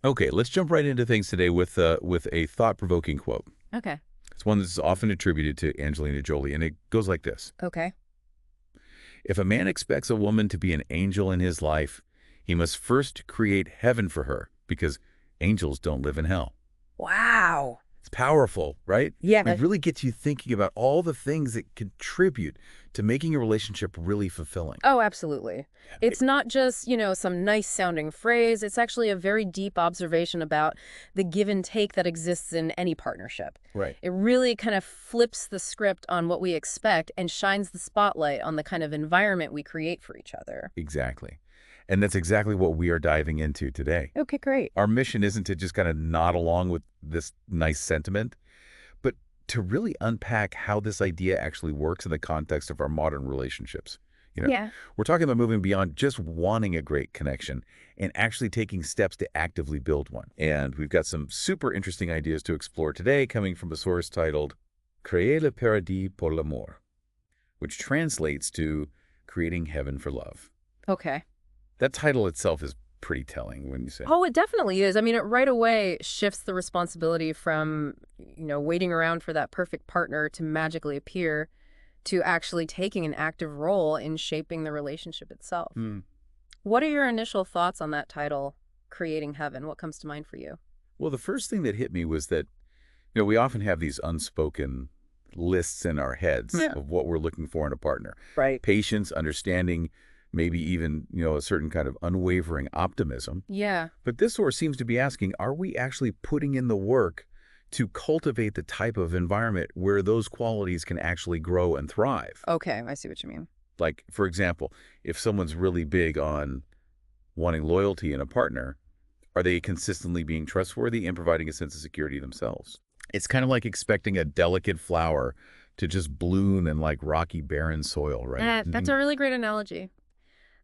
Okay, let's jump right into things today with a thought-provoking quote. Okay. It's one that's often attributed to Angelina Jolie, and it goes like this. Okay. If a man expects a woman to be an angel in his life, he must first create heaven for her, because angels don't live in hell. Wow. It's powerful, right? Yeah. It really gets you thinking about all the things that contribute to making a relationship really fulfilling. Oh, absolutely. It's not just, some nice sounding phrase. It's actually a very deep observation about the give and take that exists in any partnership. Right. It really kind of flips the script on what we expect and shines the spotlight on the kind of environment we create for each other. Exactly. And that's exactly what we are diving into today. Okay, great. Our mission isn't to just kind of nod along with this nice sentiment, but to really unpack how this idea actually works in the context of our modern relationships. Yeah. We're talking about moving beyond just wanting a great connection and actually taking steps to actively build one. And we've got some super interesting ideas to explore today coming from a source titled Créer le paradis pour l'amour, which translates to Creating Heaven for Love. Okay. That title itself is pretty telling, wouldn't you say? Oh, it definitely is. I mean, it right away shifts the responsibility from, waiting around for that perfect partner to magically appear to actually taking an active role in shaping the relationship itself. Hmm. What are your initial thoughts on that title, Creating Heaven? What comes to mind for you? Well, the first thing that hit me was that, we often have these unspoken lists in our heads Yeah. of what we're looking for in a partner. Right. Patience, understanding, maybe even, a certain kind of unwavering optimism. Yeah. But this source seems to be asking, are we actually putting in the work to cultivate the type of environment where those qualities can actually grow and thrive? Okay, I see what you mean. Like, for example, if someone's really big on wanting loyalty in a partner, are they consistently being trustworthy and providing a sense of security themselves? It's kind of like expecting a delicate flower to just bloom in like rocky, barren soil, right? That's a really great analogy.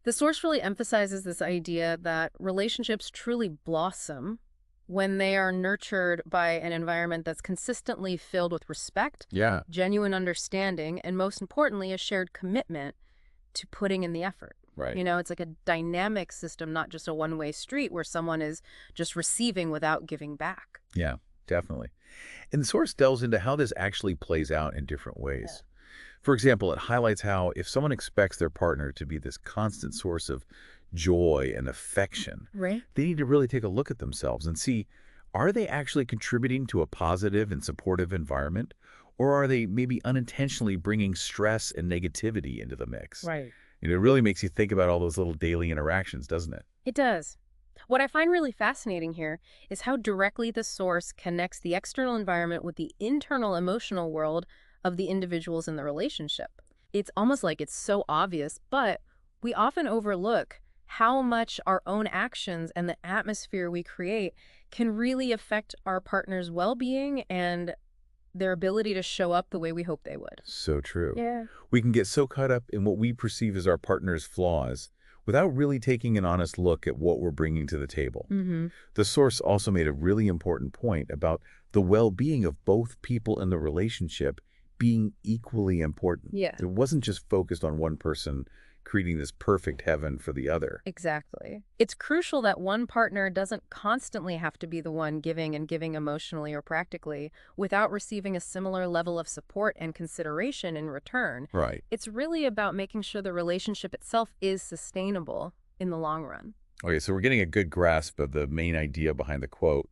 The source really emphasizes this idea that relationships truly blossom when they are nurtured by an environment that's consistently filled with respect, Yeah. genuine understanding, and most importantly, a shared commitment to putting in the effort. Right. It's like a dynamic system, not just a one-way street where someone is just receiving without giving back. Yeah, definitely. And the source delves into how this actually plays out in different ways. For example, it highlights how if someone expects their partner to be this constant source of joy and affection, Right. they need to really take a look at themselves and see, are they actually contributing to a positive and supportive environment? Or are they maybe unintentionally bringing stress and negativity into the mix? Right. It really makes you think about all those little daily interactions, doesn't it? It does. What I find really fascinating here is how directly the source connects the external environment with the internal emotional world of the individuals in the relationship. It's almost like it's so obvious, but we often overlook how much our own actions and the atmosphere we create can really affect our partner's well-being and their ability to show up the way we hope they would. So true. Yeah. We can get so caught up in what we perceive as our partner's flaws without really taking an honest look at what we're bringing to the table. Mm-hmm. The source also made a really important point about the well-being of both people in the relationship being equally important. Yeah. It wasn't just focused on one person creating this perfect heaven for the other. Exactly. It's crucial that one partner doesn't constantly have to be the one giving and giving emotionally or practically without receiving a similar level of support and consideration in return. Right. It's really about making sure the relationship itself is sustainable in the long run. Okay, so we're getting a good grasp of the main idea behind the quote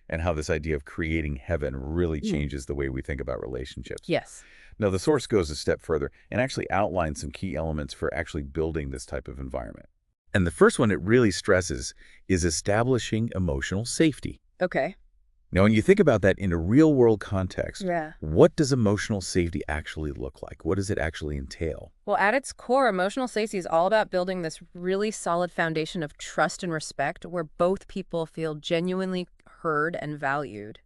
and how this idea of creating heaven really changes the way we think about relationships. Yes. Now, the source goes a step further and actually outlines some key elements for actually building this type of environment. And the first one it really stresses is establishing emotional safety. Okay. Now, when you think about that in a real-world context, Yeah. what does emotional safety actually look like? What does it actually entail? Well, at its core, emotional safety is all about building this really solid foundation of trust and respect where both people feel genuinely heard and valued.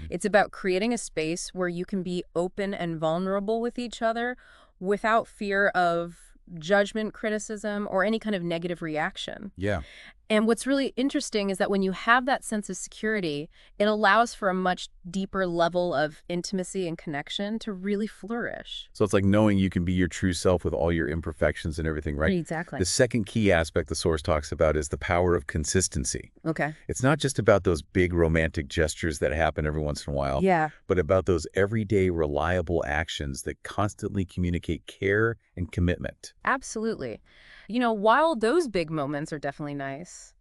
It's about creating a space where you can be open and vulnerable with each other without fear of judgment, criticism, or any kind of negative reaction. Yeah. And what's really interesting is that when you have that sense of security, it allows for a much deeper level of intimacy and connection to really flourish. So it's like knowing you can be your true self with all your imperfections and everything, right? Exactly. The second key aspect the source talks about is the power of consistency. Okay. It's not just about those big romantic gestures that happen every once in a while, Yeah. but about those everyday reliable actions that constantly communicate care and commitment. Absolutely. While those big moments are definitely nice,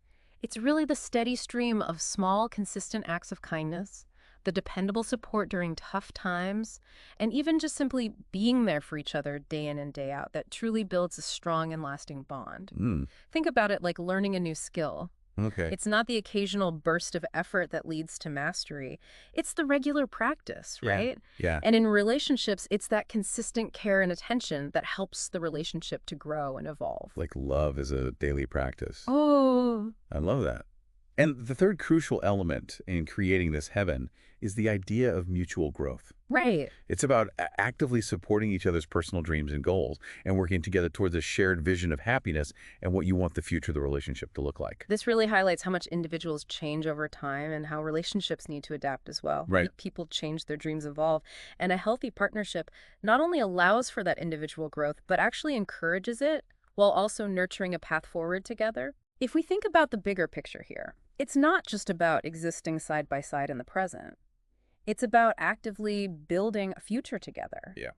it's really the steady stream of small, consistent acts of kindness, the dependable support during tough times, and even just simply being there for each other day in and day out that truly builds a strong and lasting bond. Mm, Think about it like learning a new skill. okay. It's not the occasional burst of effort that leads to mastery. It's the regular practice, Yeah. right? Yeah. And in relationships, it's that consistent care and attention that helps the relationship to grow and evolve. Like love is a daily practice. Oh, I love that. And the third crucial element in creating this heaven is the idea of mutual growth. right. It's about actively supporting each other's personal dreams and goals and working together towards a shared vision of happiness and what you want the future of the relationship to look like. This really highlights how much individuals change over time and how relationships need to adapt as well. Right. People change, their dreams evolve. And a healthy partnership not only allows for that individual growth, but actually encourages it while also nurturing a path forward together. If we think about the bigger picture here, it's not just about existing side by side in the present. It's about actively building a future together. Yeah.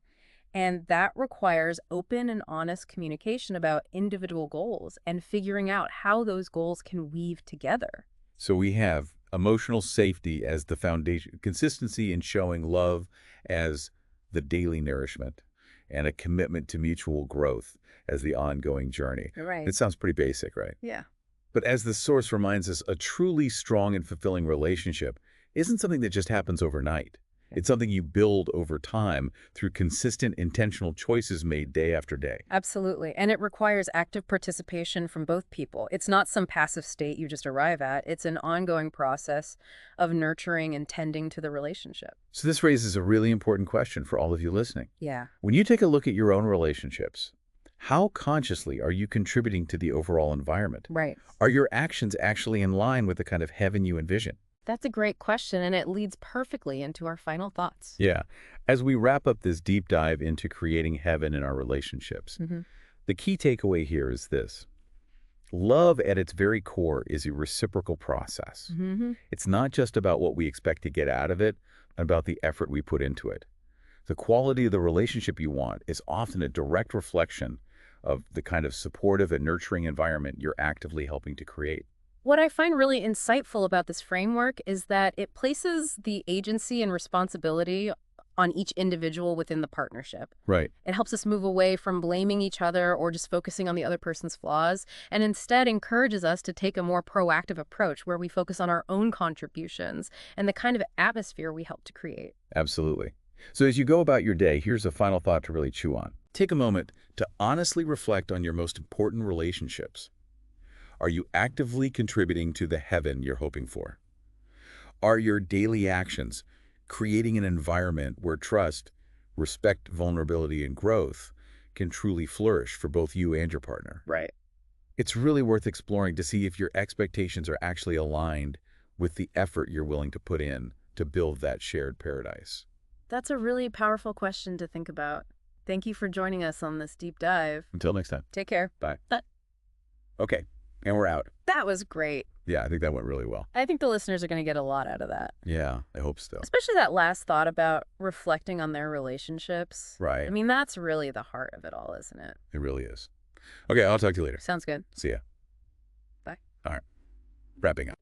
And that requires open and honest communication about individual goals and figuring out how those goals can weave together. So we have emotional safety as the foundation, consistency in showing love as the daily nourishment, and a commitment to mutual growth as the ongoing journey. Right. It sounds pretty basic, right? Yeah. But as the source reminds us, a truly strong and fulfilling relationship isn't something that just happens overnight. It's something you build over time through consistent, intentional choices made day after day. Absolutely. And it requires active participation from both people. It's not some passive state you just arrive at. It's an ongoing process of nurturing and tending to the relationship. So this raises a really important question for all of you listening. Yeah. When you take a look at your own relationships, how consciously are you contributing to the overall environment? Right. Are your actions actually in line with the kind of heaven you envision? That's a great question, and it leads perfectly into our final thoughts. Yeah. As we wrap up this deep dive into creating heaven in our relationships, the key takeaway here is this. Love at its very core is a reciprocal process. It's not just about what we expect to get out of it, but about the effort we put into it. The quality of the relationship you want is often a direct reflection of the kind of supportive and nurturing environment you're actively helping to create. What I find really insightful about this framework is that it places the agency and responsibility on each individual within the partnership. Right. It helps us move away from blaming each other or just focusing on the other person's flaws, and instead encourages us to take a more proactive approach where we focus on our own contributions and the kind of atmosphere we help to create. Absolutely. So as you go about your day, here's a final thought to really chew on. Take a moment to honestly reflect on your most important relationships. Are you actively contributing to the heaven you're hoping for? Are your daily actions creating an environment where trust, respect, vulnerability, and growth can truly flourish for both you and your partner? Right. It's really worth exploring to see if your expectations are actually aligned with the effort you're willing to put in to build that shared paradise. That's a really powerful question to think about. Thank you for joining us on this deep dive. Until next time. Take care. Bye. That- Okay, and we're out. That was great. Yeah, I think that went really well. I think the listeners are going to get a lot out of that. Yeah, I hope so. Especially that last thought about reflecting on their relationships. Right. I mean, that's really the heart of it all, isn't it? It really is. Okay, I'll talk to you later. Sounds good. See ya. Bye. All right. Wrapping up.